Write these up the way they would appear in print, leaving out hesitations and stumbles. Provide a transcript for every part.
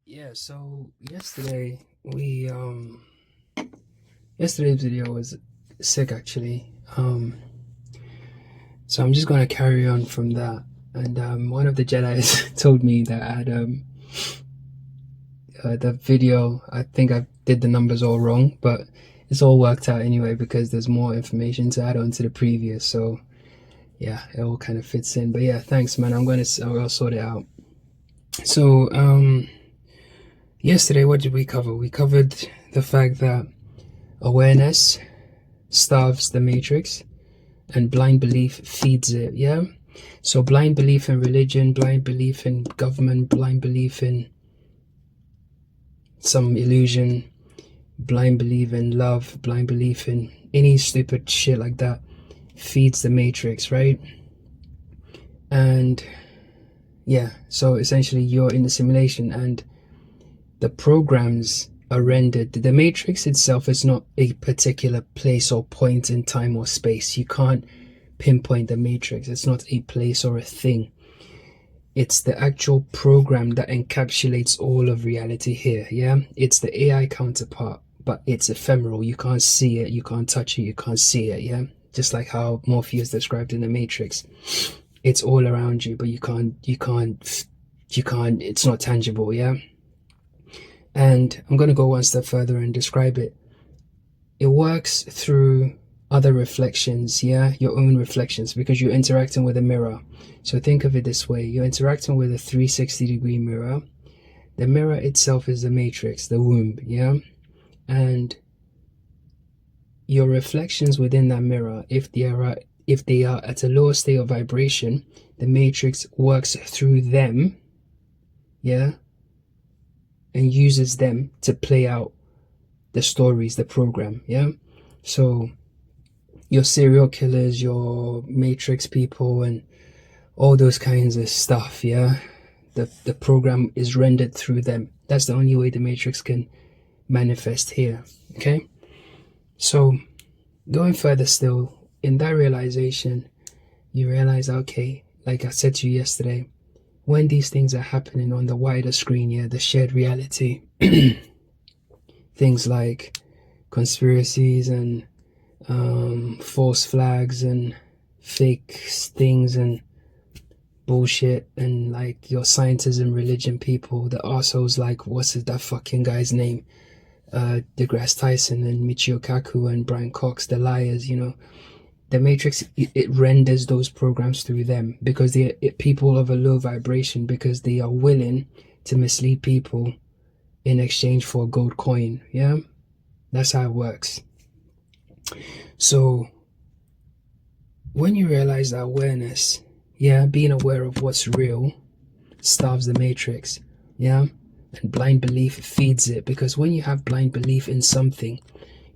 Yeah, so yesterday's video was sick actually. So I'm just gonna carry on from that. And one of the Jedi's told me that I had the video. I think I did the numbers all wrong, but it's all worked out anyway because there's more information to add on to the previous. So yeah, it all kind of fits in. But yeah, thanks, man. I'll sort it out. So yesterday, what did we cover? We covered the fact that awareness starves the matrix and blind belief feeds it. Yeah, so blind belief in religion, blind belief in government, blind belief in some illusion, blind belief in love, blind belief in any stupid shit like that feeds the matrix, right? And yeah, so essentially you're in the simulation and the programs are rendered. The matrix itself is not a particular place or point in time or space. You can't pinpoint the matrix. It's not a place or a thing. It's the actual program that encapsulates all of reality here. Yeah, it's the AI counterpart, but it's ephemeral. You can't see it, you can't touch it, you can't see it. Yeah, just like how Morpheus described in the Matrix. It's all around you, but you can't. It's not tangible. Yeah. And I'm going to go one step further and describe it. It works through other reflections, yeah, your own reflections, because you're interacting with a mirror. So think of it this way: you're interacting with a 360-degree mirror. The mirror itself is the matrix, the womb, yeah, and your reflections within that mirror, if they are at a lower state of vibration, the matrix works through them, yeah, and uses them to play out the stories, the program, yeah. So your serial killers, your matrix people, and all those kinds of stuff, yeah, the program is rendered through them. That's the only way the matrix can manifest here. Okay, so going further still, in that realization, you realize, okay, like I said to you yesterday, when these things are happening on the wider screen, yeah, the shared reality, things like conspiracies and false flags and fake things and bullshit, and like your scientists and religion people, the assholes like, what's that fucking guy's name? DeGrasse Tyson and Michio Kaku and Brian Cox, the liars, the Matrix, it renders those programs through them because they're people of a low vibration, because they are willing to mislead people in exchange for a gold coin. Yeah, that's how it works. So when you realize that awareness, yeah, being aware of what's real starves the matrix, yeah, and blind belief feeds it, because when you have blind belief in something,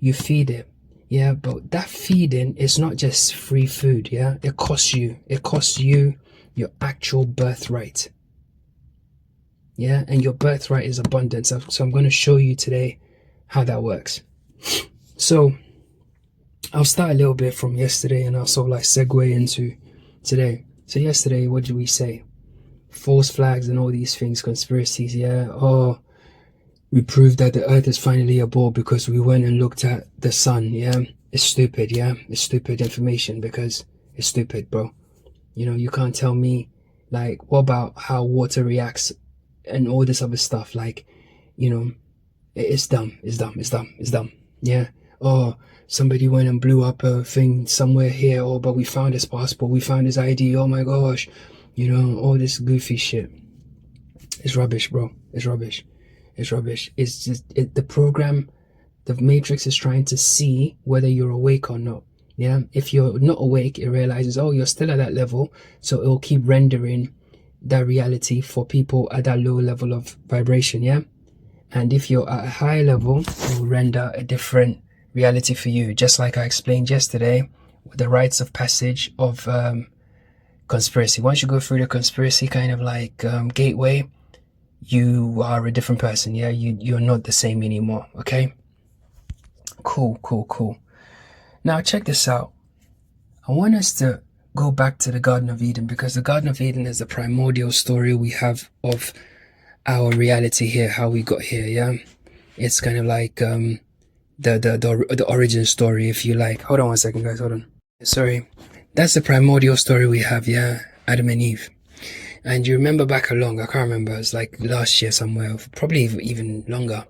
you feed it, yeah, but that feeding is not just free food, yeah, it costs you your actual birthright, yeah, and your birthright is abundance. So I'm going to show you today how that works. So I'll start a little bit from yesterday and I'll sort of like segue into today. So yesterday, what did we say? False flags and all these things, conspiracies, yeah. Oh, we proved that the earth is finally a ball because we went and looked at the sun, yeah. It's stupid, yeah. It's stupid information because it's stupid, bro. You can't tell me, like, what about how water reacts and all this other stuff? Like, it's dumb, yeah. Oh, somebody went and blew up a thing somewhere here. Oh, but we found his passport, we found his ID. Oh my gosh, all this goofy shit. It's rubbish, bro. It's rubbish. It's just the program, the matrix is trying to see whether you're awake or not. Yeah, if you're not awake, it realizes, oh, you're still at that level, so it'll keep rendering that reality for people at that low level of vibration. Yeah, and if you're at a higher level, it will render a different reality for you, just like I explained yesterday with the rites of passage of conspiracy. Once you go through the conspiracy kind of like gateway, you are a different person. Yeah, you're not the same anymore. Okay, cool. Now check this out. I want us to go back to the Garden of Eden, because the Garden of Eden is the primordial story we have of our reality here, how we got here. Yeah, it's kind of like the origin story, if you like. Hold on 1 second, guys. Hold on. Sorry, that's the primordial story we have. Yeah, Adam and Eve. And you remember back along, I can't remember, it's like last year somewhere, probably even longer.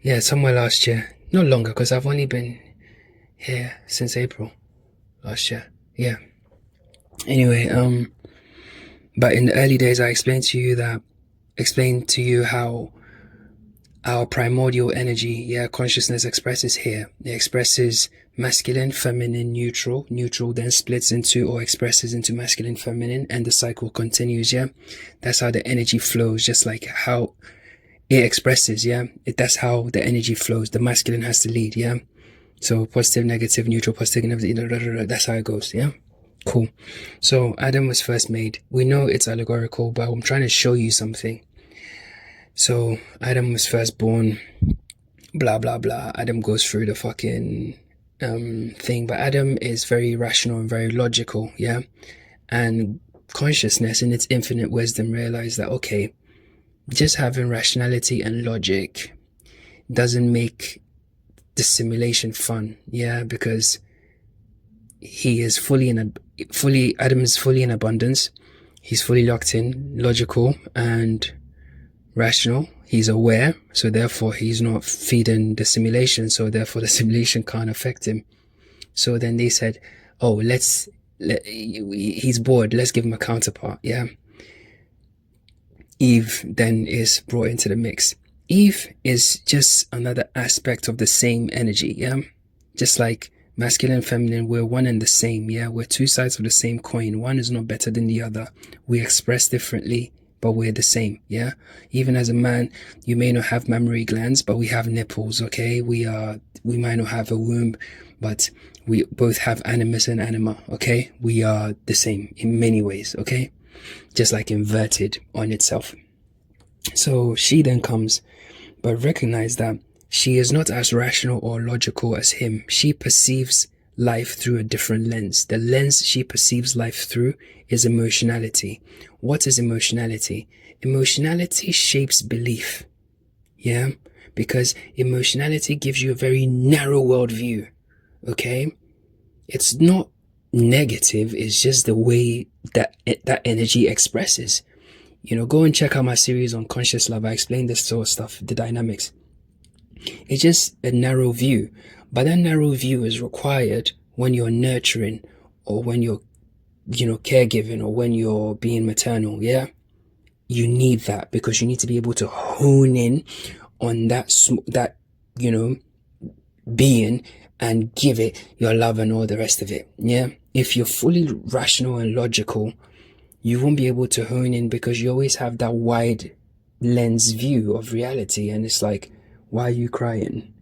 Yeah, somewhere last year. Not longer, because I've only been here since April last year. Yeah. Anyway, but in the early days, I explained to you how our primordial energy, yeah, consciousness expresses here. It expresses masculine, feminine, neutral. Neutral then splits into or expresses into masculine, feminine, and the cycle continues, yeah? That's how the energy flows, just like how it expresses, yeah? That's how the energy flows. The masculine has to lead, yeah? So positive, negative, neutral, positive, negative, that's how it goes, yeah? Cool. So Adam was first made. We know it's allegorical, but I'm trying to show you something. So Adam was first born, blah, blah, blah. Adam goes through the fucking thing, but Adam is very rational and very logical, yeah? And consciousness in its infinite wisdom realized that, okay, just having rationality and logic doesn't make the simulation fun, yeah? Because he is Adam is fully in abundance. He's fully locked in, logical, and rational. He's aware, so therefore he's not feeding the simulation, so therefore the simulation can't affect him. So then they said, oh, he's bored, let's give him a counterpart, yeah? Eve then is brought into the mix. Eve is just another aspect of the same energy, yeah? Just like masculine and feminine, we're one and the same, yeah? We're two sides of the same coin. One is not better than the other. We express differently, but we're the same, yeah? Even as a man, you may not have mammary glands, but we have nipples, okay? We might not have a womb, but we both have animus and anima, okay? We are the same in many ways, okay? Just like inverted on itself. So she then comes, but recognize that she is not as rational or logical as him. She perceives life through a different lens. The lens she perceives life through is emotionality. What is emotionality? Emotionality shapes belief. Yeah? Because emotionality gives you a very narrow worldview. Okay? It's not negative, it's just the way that energy expresses. You know, go and check out my series on conscious love. I explain this sort of stuff, the dynamics. It's just a narrow view, but that narrow view is required when you're nurturing, or when you're, caregiving, or when you're being maternal, yeah? You need that, because you need to be able to hone in on that being and give it your love and all the rest of it, yeah? If you're fully rational and logical, you won't be able to hone in, because you always have that wide lens view of reality, and it's like, why are you crying?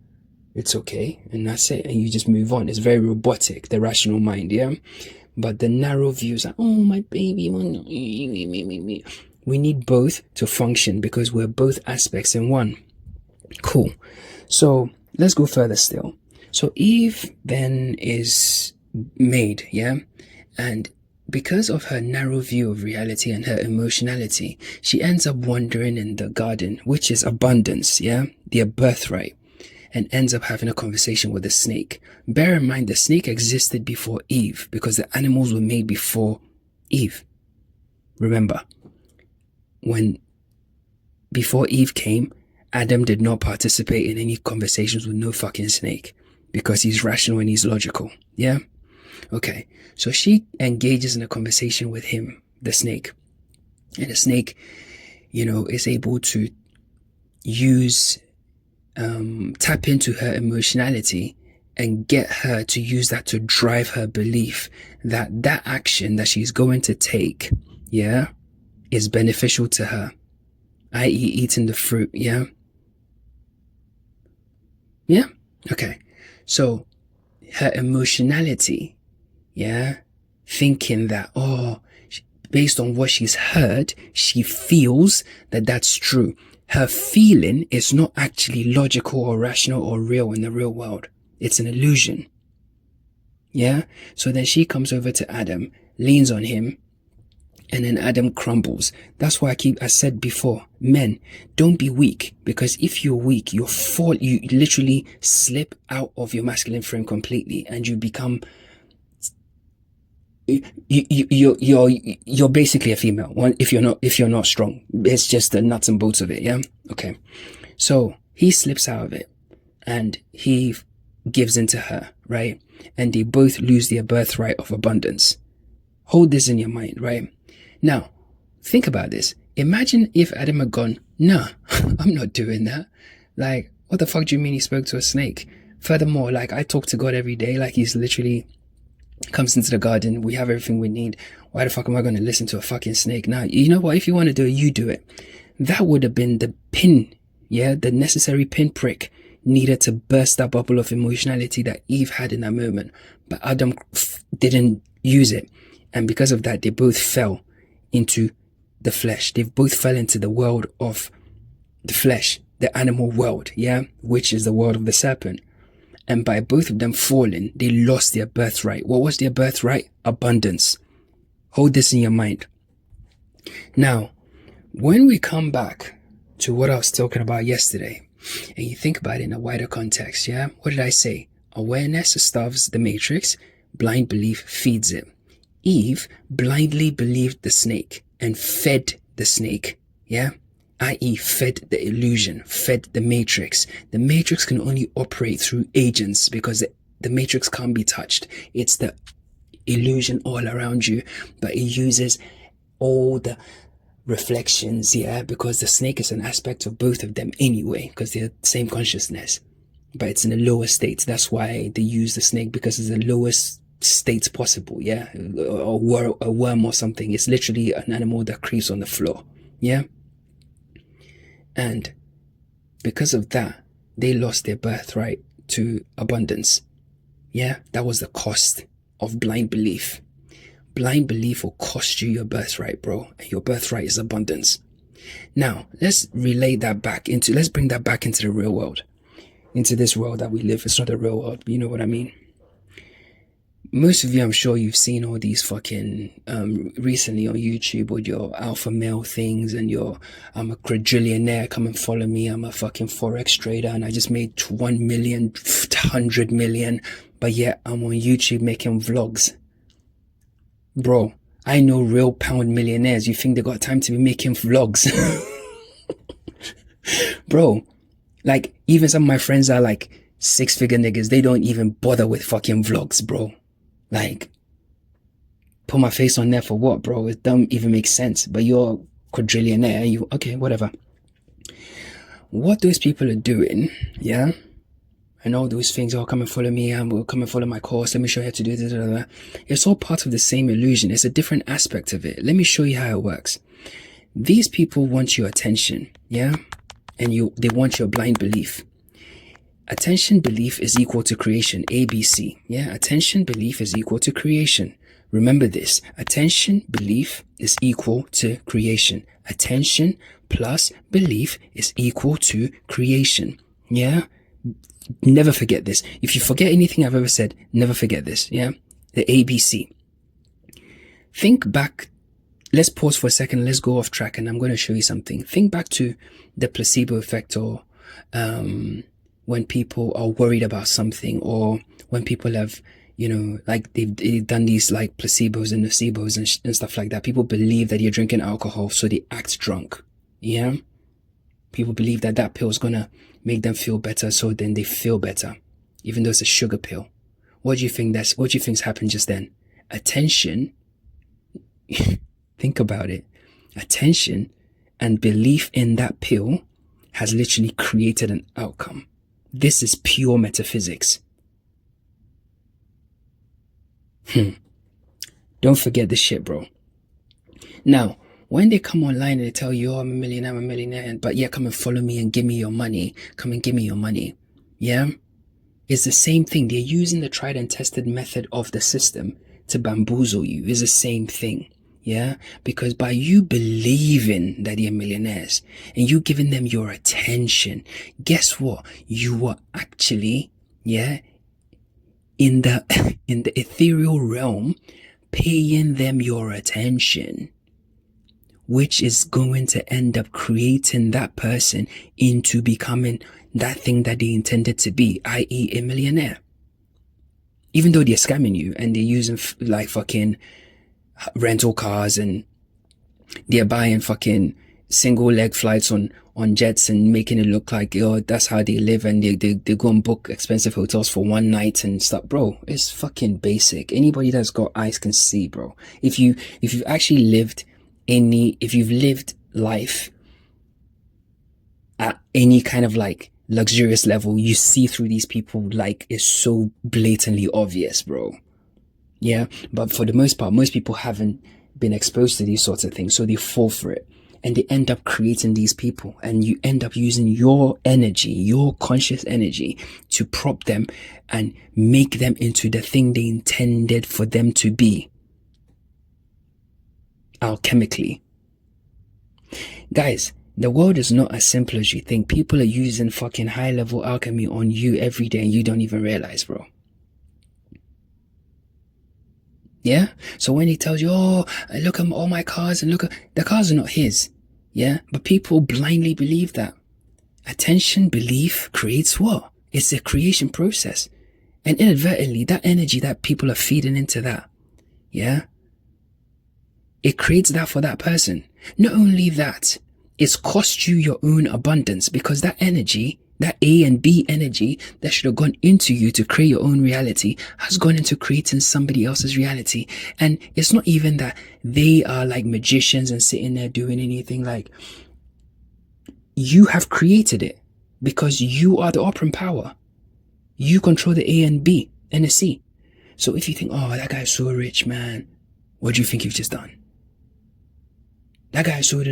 It's okay, and that's it, and you just move on. It's very robotic, the rational mind, yeah? But the narrow view is like, oh, my baby, we need both to function, because we're both aspects in one. Cool. So let's go further still. So Eve then is made, yeah? And because of her narrow view of reality and her emotionality, she ends up wandering in the garden, which is abundance, yeah? Their birthright, and ends up having a conversation with the snake. Bear in mind, the snake existed before Eve, because the animals were made before Eve. Remember, before Eve came, Adam did not participate in any conversations with no fucking snake, because he's rational and he's logical, yeah? Okay, so she engages in a conversation with him, the snake. And the snake, is able to tap into her emotionality and get her to use that to drive her belief that action that she's going to take, yeah, is beneficial to her, i.e. eating the fruit, yeah? Yeah? Okay. So her emotionality, yeah, thinking that, based on what she's heard, she feels that that's true. Her feeling is not actually logical or rational or real in the real world. It's an illusion. Yeah? So then she comes over to Adam, leans on him, and then Adam crumbles. That's why I said before, men, don't be weak, because if you're weak, you literally slip out of your masculine frame completely, and you become, you're basically a female. If you're not strong, it's just the nuts and bolts of it. Yeah. Okay. So he slips out of it, and he gives into her, right? And they both lose their birthright of abundance. Hold this in your mind, right? Now, think about this. Imagine if Adam had gone, nah, I'm not doing that. Like, what the fuck do you mean he spoke to a snake? Furthermore, like, I talk to God every day. Like, he's literally comes into the garden. We have everything we need. Why the fuck am I going to listen to a fucking snake? Now, you know what? If you want to do it, you do it. That would have been the pin, yeah, the necessary pinprick needed to burst that bubble of emotionality that Eve had in that moment. But Adam didn't use it. And because of that, they both fell into the flesh. They both fell into the world of the flesh, the animal world, yeah, which is the world of the serpent. And by both of them falling, they lost their birthright. What was their birthright? Abundance. Hold this in your mind. Now, when we come back to what I was talking about yesterday, and you think about it in a wider context, yeah, what did I say? Awareness starves the matrix, blind belief feeds it. Eve blindly believed the snake and fed the snake, yeah, i.e. fed the illusion, fed the matrix. The matrix can only operate through agents because the matrix can't be touched. It's the illusion all around you, but it uses all the reflections, yeah, because the snake is an aspect of both of them anyway, because they're the same consciousness, but it's in the lower states. That's why they use the snake, because it's the lowest states possible, yeah, a worm or something. It's literally an animal that creeps on the floor, yeah. And because of that, they lost their birthright to abundance, yeah. That was the cost of blind belief. Blind belief will cost you your birthright, bro, and your birthright is abundance. Now, let's bring that back into the real world, into this world that we live. It's not a real world, but you know what I mean. Most of you, I'm sure you've seen all these fucking, recently on YouTube, with your alpha male things and your, I'm a quadrillionaire, come and follow me, I'm a fucking Forex trader and I just made 1 million, 100 million, but yet I'm on YouTube making vlogs. Bro, I know real pound millionaires. You think they got time to be making vlogs? Bro, like, even some of my friends are like 6-figure niggas. They don't even bother with fucking vlogs, bro. Like, put my face on there for what, bro? It don't even make sense. But you're a quadrillionaire. Okay, whatever. What those people are doing, yeah, and all those things, come and follow me, and come and follow my course, let me show you how to do this, it's all part of the same illusion. It's a different aspect of it. Let me show you how it works. These people want your attention, yeah, and they want your blind belief. Attention, belief is equal to creation, ABC, yeah. Attention, belief is equal to creation. Remember this. Attention, belief is equal to creation. Attention plus belief is equal to creation, yeah. Never forget this. If you forget anything I've ever said, never forget this, yeah? The ABC. Think back. Let's pause for a second. Let's go off track, and I'm going to show you something. Think back to the placebo effect, or when people are worried about something, or when people have, you know, like they've done these like placebos and nocebos and stuff like that. People believe that you're drinking alcohol, so they act drunk, yeah? People believe that that pill is going to make them feel better, so then they feel better, even though it's a sugar pill. What do you think's happened just then? Attention, think about it. Attention and belief in that pill has literally created an outcome. This is pure metaphysics. Don't forget this shit, bro. Now, when they come online and they tell you, oh, I'm a millionaire, but yeah, come and follow me and give me your money. Come and give me your money. Yeah? It's the same thing. They're using the tried and tested method of the system to bamboozle you. It's the same thing. Yeah? Because by you believing that they're millionaires and you giving them your attention, guess what? You were actually, yeah, in the ethereal realm, paying them your attention. which is going to end up creating that person into becoming that thing that they intended to be, i.e. a millionaire. Even though they're scamming you and they're using like fucking rental cars and they're buying fucking single leg flights on jets and making it look like, oh, that's how they live, and they go and book expensive hotels for one night and stuff. Bro, it's fucking basic. Anybody that's got eyes can see, bro. If you've actually lived if you've lived life at any kind of like luxurious level, you see through these people like it's so blatantly obvious, bro. Yeah, but for the most part, most people haven't been exposed to these sorts of things, so they fall for it. And they end up creating these people, and you end up using your energy, your conscious energy, to prop them and make them into the thing they intended for them to be. Alchemically. Guys, the world is not as simple as you think. People are using fucking high-level alchemy on you every day and you don't even realize, bro. Yeah? So when he tells you, oh, look at all my cars, and look at... The cars are not his. Yeah? But people blindly believe that. Attention, belief creates what? It's a creation process. And inadvertently, that energy that people are feeding into that, yeah? It creates that for that person. Not only that, it's cost you your own abundance, because that energy, that A and B energy that should have gone into you to create your own reality has gone into creating somebody else's reality. And it's not even that they are like magicians and sitting there doing anything. Like, you have created it because you are the operant power. You control the A and B and the C. So if you think, oh, that guy's so rich, man, what do you think you've just done? That guy is so what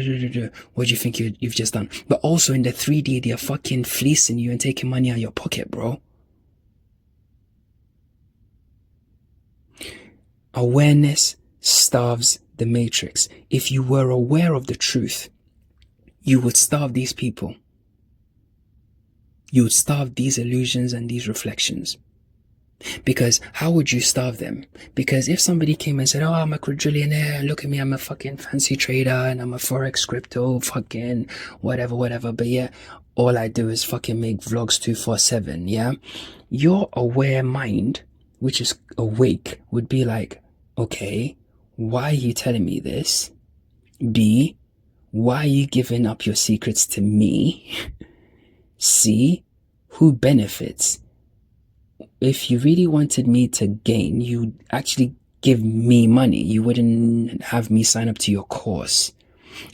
do you think you've just done? But also in the 3D, they're fucking fleecing you and taking money out of your pocket, bro. Awareness starves the matrix. If you were aware of the truth, you would starve these people. You would starve these illusions and these reflections. Because how would you starve them? Because if somebody came and said, oh, I'm a quadrillionaire, look at me, I'm a fucking fancy trader and I'm a forex crypto fucking whatever, but yeah, all I do is fucking make vlogs 24/7, yeah? Your aware mind, which is awake, would be like, okay, why are you telling me this? B, why are you giving up your secrets to me? C, who benefits? If you really wanted me to gain, you'd actually give me money. You wouldn't have me sign up to your course.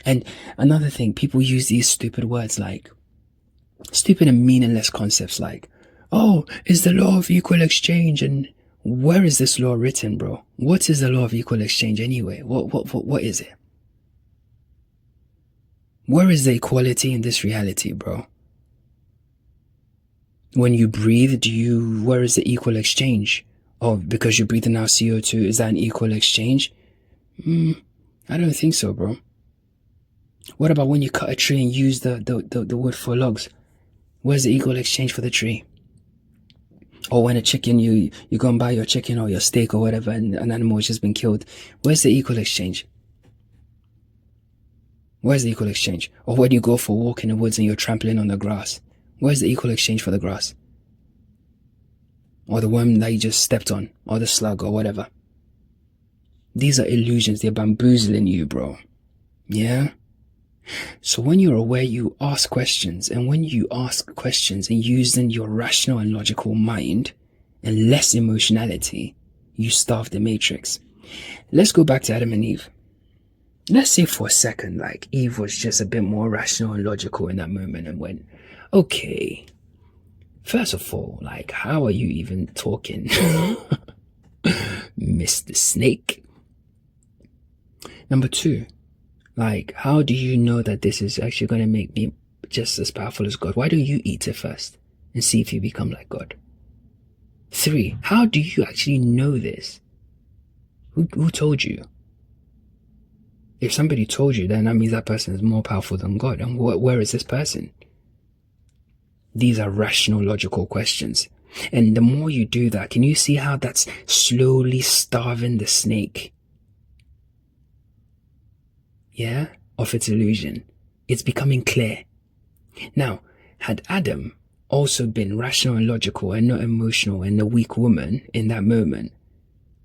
And another thing, people use these stupid words like, stupid and meaningless concepts like, oh, is the law of equal exchange? And where is this law written, bro? What is the law of equal exchange anyway? What is it? Where is the equality in this reality, bro? When you breathe, where is the equal exchange? Oh, because you're breathing out CO2, is that an equal exchange? I don't think so, bro. What about when you cut a tree and use the wood for logs? Where's the equal exchange for the tree? Or when a chicken, you go and buy your chicken or your steak or whatever, and an animal has just been killed. Where's the equal exchange? Where's the equal exchange? Or when you go for a walk in the woods and you're trampling on the grass. Where's the equal exchange for the grass? Or the worm that you just stepped on, or the slug, or whatever. These are illusions. They're bamboozling you, bro. Yeah? So when you're aware, you ask questions. And when you ask questions and using your rational and logical mind and less emotionality, you starve the matrix. Let's go back to Adam and Eve. Let's say for a second, like, Eve was just a bit more rational and logical in that moment and went, okay, first of all, like, how are you even talking? Mr. Snake. Number two, like, how do you know that this is actually going to make me just as powerful as God? Why don't you eat it first and see if you become like God? 3, how do you actually know this? Who told you? If somebody told you, then that means that person is more powerful than God. And where is this person? These are rational, logical questions. And the more you do that, can you see how that's slowly starving the snake? Yeah? of its illusion. It's becoming clear. Now, had Adam also been rational and logical and not emotional and a weak woman in that moment,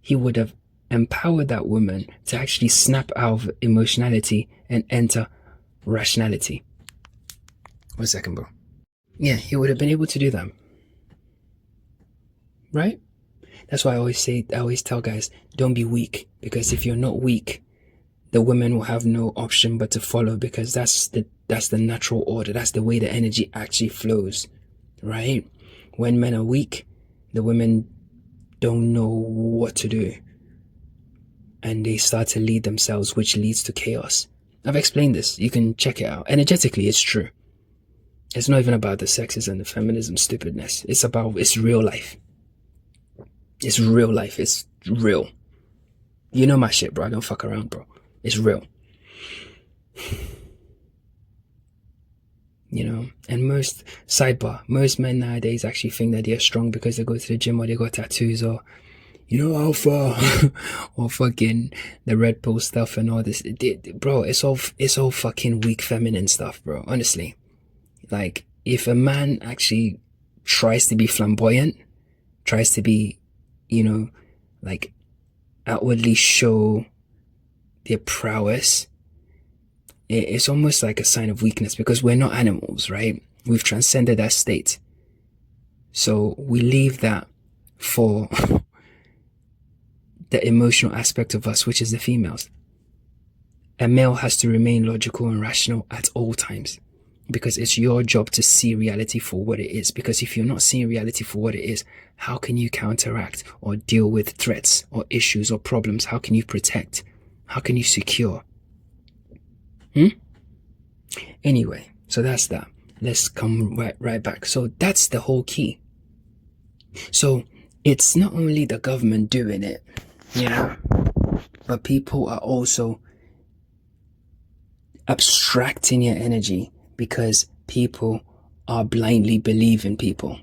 he would have empowered that woman to actually snap out of emotionality and enter rationality. 1 second, bro. Yeah, he would have been able to do that. Right? That's why I always tell guys, don't be weak, because if you're not weak, the women will have no option but to follow, because that's the natural order. That's the way the energy actually flows, right? When men are weak, the women don't know what to do, and they start to lead themselves, which leads to chaos. I've explained this. You can check it out. Energetically, it's true. It's not even about the sexism and the feminism stupidness. It's real life. It's real life. It's real. You know my shit, bro. I don't fuck around, bro. It's real. You know, and most men nowadays actually think that they're strong because they go to the gym or they got tattoos or, you know, alpha or fucking the Red Bull stuff and all this. Bro, it's all fucking weak feminine stuff, bro. Honestly. Like, if a man actually tries to be flamboyant, tries to be, you know, like outwardly show their prowess, it's almost like a sign of weakness, because we're not animals, right? We've transcended that state. So we leave that for the emotional aspect of us, which is the females. A male has to remain logical and rational at all times, because it's your job to see reality for what it is. Because if you're not seeing reality for what it is, how can you counteract or deal with threats or issues or problems? How can you protect? How can you secure? Anyway, so that's that. Let's come right back. So that's the whole key. So it's not only the government doing it, you know, but people are also abstracting your energy, because people are blindly believing people.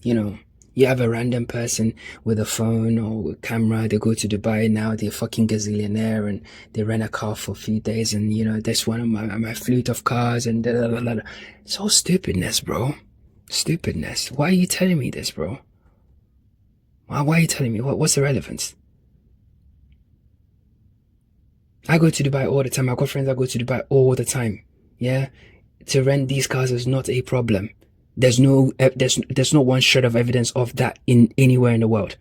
You know, you have a random person with a phone or a camera, they go to Dubai now, they're fucking gazillionaire, and they rent a car for a few days, and, you know, that's one of my fleet of cars, and da, da, da, da. It's all stupidness, bro. Stupidness. Why are you telling me this, bro? Why are you telling me? What's the relevance? I go to Dubai all the time. I've got friends that go to Dubai all the time. Yeah, to rent these cars is not a problem. There's not one shred of evidence of that in anywhere in the world.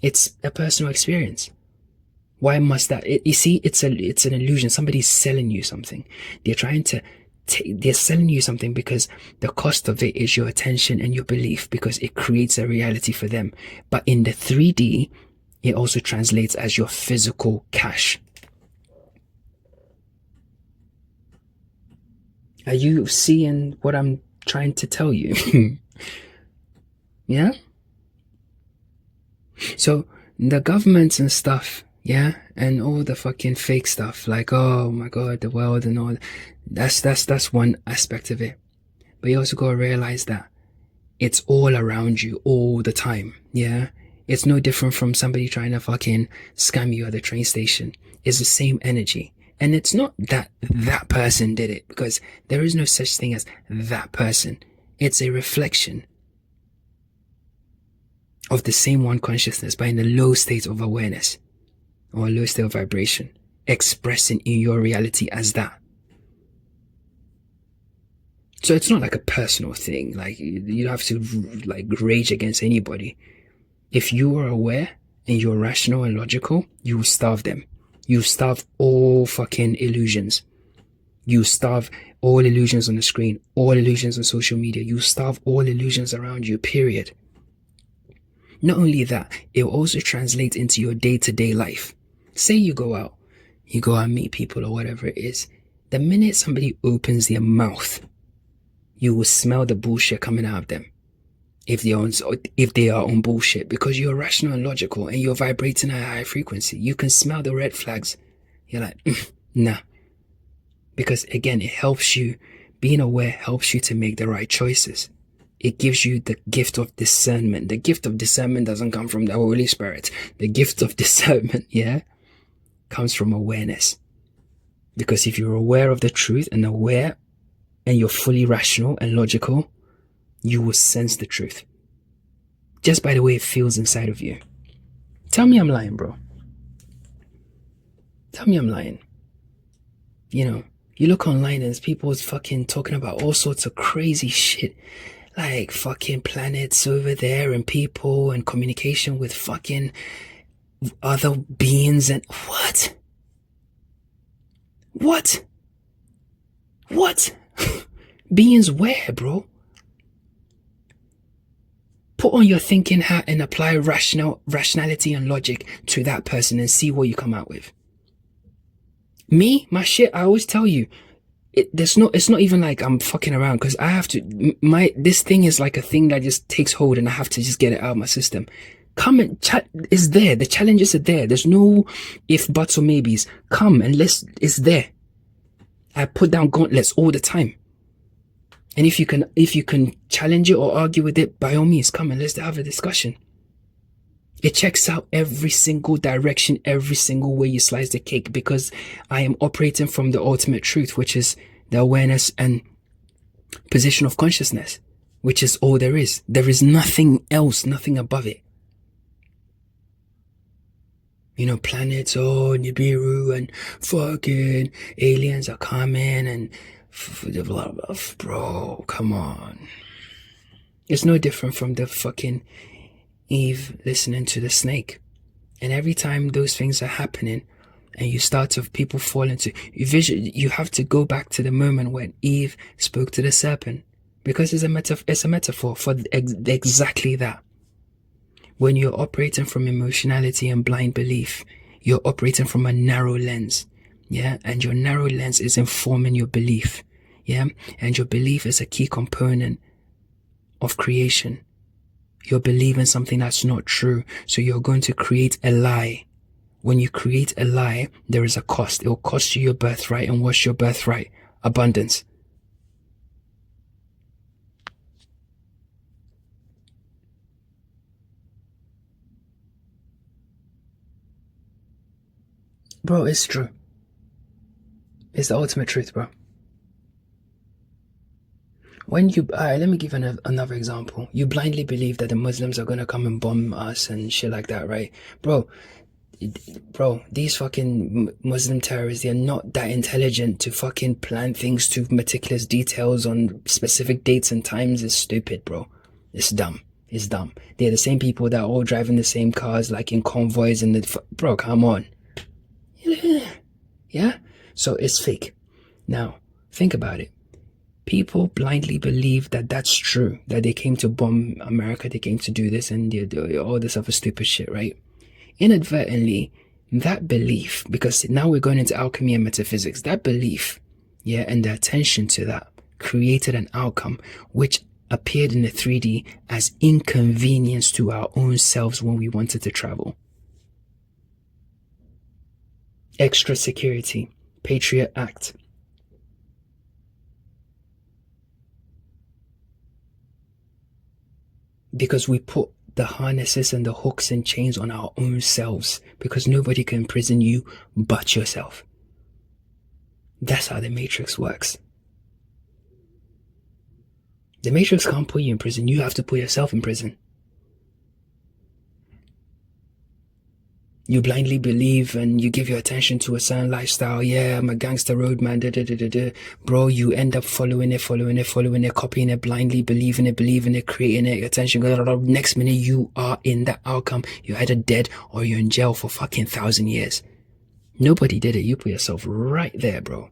It's a personal experience. Why must that? You see, it's an illusion. Somebody's selling you something. They're selling you something because the cost of it is your attention and your belief, because it creates a reality for them. But in the 3D, it also translates as your physical cash. Are you seeing what I'm trying to tell you? Yeah? So the governments and stuff, yeah, and all the fucking fake stuff, like, oh my god, the world and all, that's one aspect of it. But you also gotta realize that it's all around you all the time, yeah? It's no different from somebody trying to fucking scam you at the train station. It's the same energy. And it's not that that person did it, because there is no such thing as that person. It's a reflection of the same one consciousness, but in a low state of awareness or a low state of vibration, expressing in your reality as that. So it's not like a personal thing. Like, you don't have to like rage against anybody. If you are aware and you're rational and logical, you will starve them. You starve all fucking illusions. You starve all illusions on the screen, all illusions on social media. You starve all illusions around you, period. Not only that, it will also translate into your day-to-day life. Say you go out and meet people or whatever it is. The minute somebody opens their mouth, you will smell the bullshit coming out of them. If they are on bullshit, because you're rational and logical and you're vibrating at a high frequency, you can smell the red flags. You're like, nah. Because again, it helps you, being aware helps you to make the right choices. It gives you the gift of discernment. The gift of discernment doesn't come from the Holy Spirit. The gift of discernment, yeah, comes from awareness. Because if you're aware of the truth and aware and you're fully rational and logical, you will sense the truth. Just by the way it feels inside of you. Tell me I'm lying, bro. Tell me I'm lying. You know, you look online and there's people fucking talking about all sorts of crazy shit. Like fucking planets over there and people and communication with fucking other beings and what? What? What? Beings where, bro? Put on your thinking hat and apply rationality and logic to that person and see what you come out with. Me, my shit, I always tell you, it's not even like I'm fucking around, because I have to, this thing is like a thing that just takes hold and I have to just get it out of my system. Come and chat is there. The challenges are there. There's no if, buts or maybes. Come and it's there. I put down gauntlets all the time. And if you can challenge it or argue with it, by all means, come and let's have a discussion. It checks out every single direction, every single way you slice the cake, because I am operating from the ultimate truth, which is the awareness and position of consciousness, which is all there is. There is nothing else, nothing above it. You know, planets, Nibiru and fucking aliens are coming and blah, blah, bro, come on. It's no different from the fucking Eve listening to the snake. And every time those things are happening and you start to, people fall into you have to go back to the moment when Eve spoke to the serpent, because it's a metaphor for exactly that. When you're operating from emotionality and blind belief, you're operating from a narrow lens. Yeah. And your narrow lens is informing your belief. Yeah. And your belief is a key component of creation. You're believing something that's not true. So you're going to create a lie. When you create a lie, there is a cost. It will cost you your birthright. And what's your birthright? Abundance. Bro, it's true. It's the ultimate truth, bro. When you, let me give another example. You blindly believe that the Muslims are gonna come and bomb us and shit like that, right? Bro, these fucking Muslim terrorists, they're not that intelligent to fucking plan things to meticulous details on specific dates and times. It's stupid, bro. It's dumb. It's dumb. They're the same people that are all driving the same cars, like in convoys and bro, come on. Yeah? So it's fake. Now, think about it. People blindly believe that that's true, that they came to bomb America, they came to do this and all this other stupid shit, right? Inadvertently, that belief, because now we're going into alchemy and metaphysics, that belief, yeah, and the attention to that created an outcome which appeared in the 3D as inconvenience to our own selves when we wanted to travel. Extra security, Patriot Act. Because we put the harnesses and the hooks and chains on our own selves, because nobody can imprison you but yourself. That's how the Matrix works. The Matrix can't put you in prison. You have to put yourself in prison. You blindly believe and you give your attention to a certain lifestyle. Yeah, I'm a gangster roadman. Bro, you end up following it, copying it, blindly believing it, creating it, attention. Next minute, you are in that outcome. You're either dead or you're in jail for fucking 1,000 years. Nobody did it. You put yourself right there, bro.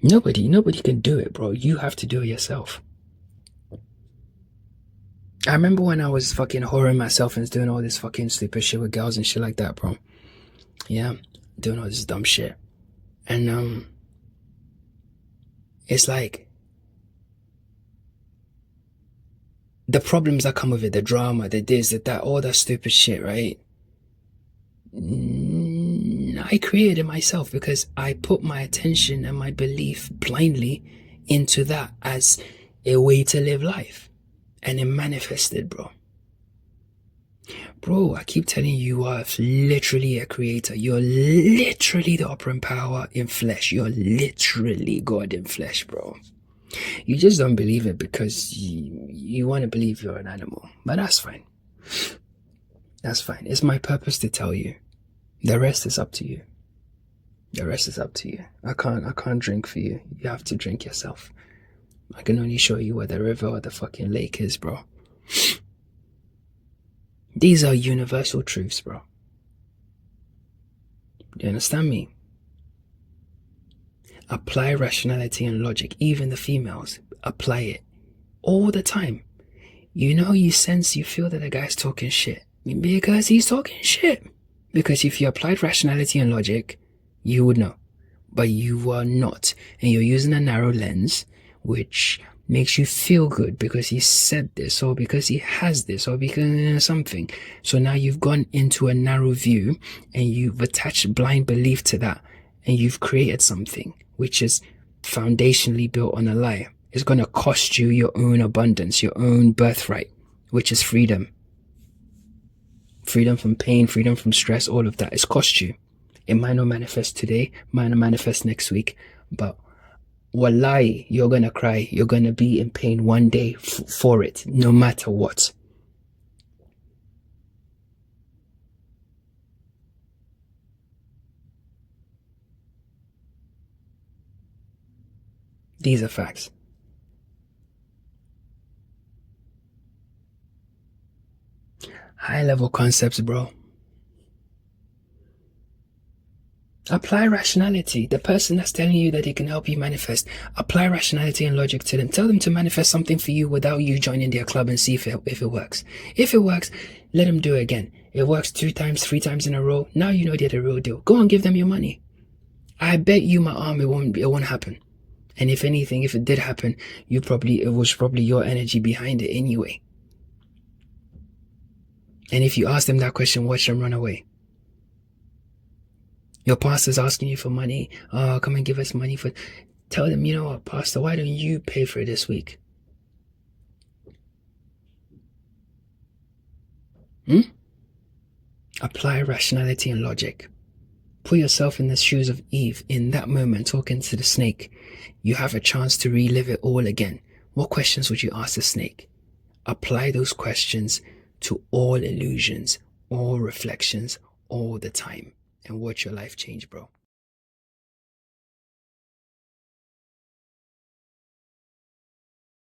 Nobody can do it, bro. You have to do it yourself. I remember when I was fucking whoring myself and doing all this fucking stupid shit with girls and shit like that, bro. Yeah, doing all this dumb shit. And, it's like, the problems that come with it, the drama, the this, the that, all that stupid shit, right? I created it myself because I put my attention and my belief blindly into that as a way to live life. And it manifested, bro. Bro, I keep telling you, you are literally a creator. You're literally the operant power in flesh. You're literally God in flesh, bro. You just don't believe it because you want to believe you're an animal. But that's fine. That's fine. It's my purpose to tell you. The rest is up to you. The rest is up to you. I can't drink for you. You have to drink yourself. I can only show you where the river or the fucking lake is, bro. These are universal truths, bro. Do you understand me? Apply rationality and logic. Even the females, apply it all the time. You know, you feel that the guy's talking shit because he's talking shit. Because if you applied rationality and logic, you would know. But you are not. And you're using a narrow lens, which makes you feel good because he said this, or because he has this, or because something. So now you've gone into a narrow view and you've attached blind belief to that. And you've created something which is foundationally built on a lie. It's going to cost you your own abundance, your own birthright, which is freedom. Freedom from pain, freedom from stress, all of that. It's cost you. It might not manifest today, might not manifest next week, but wallahi, you're going to cry. You're going to be in pain one day for it, no matter what. These are facts. High level concepts, bro. Apply rationality. The person that's telling you that they can help you manifest, apply rationality and logic to them. Tell them to manifest something for you without you joining their club and see if it works. If it works, let them do it again. It works 2 times, 3 times in a row. Now you know they're the real deal. Go and give them your money. I bet you my arm it won't happen. And if anything, if it did happen, it was probably your energy behind it anyway. And if you ask them that question, watch them run away. Your pastor's asking you for money. Oh, come and give us money for. Tell them, you know what, pastor, why don't you pay for it this week? Apply rationality and logic. Put yourself in the shoes of Eve in that moment, talking to the snake. You have a chance to relive it all again. What questions would you ask the snake? Apply those questions to all illusions, all reflections, all the time, and watch your life change, bro.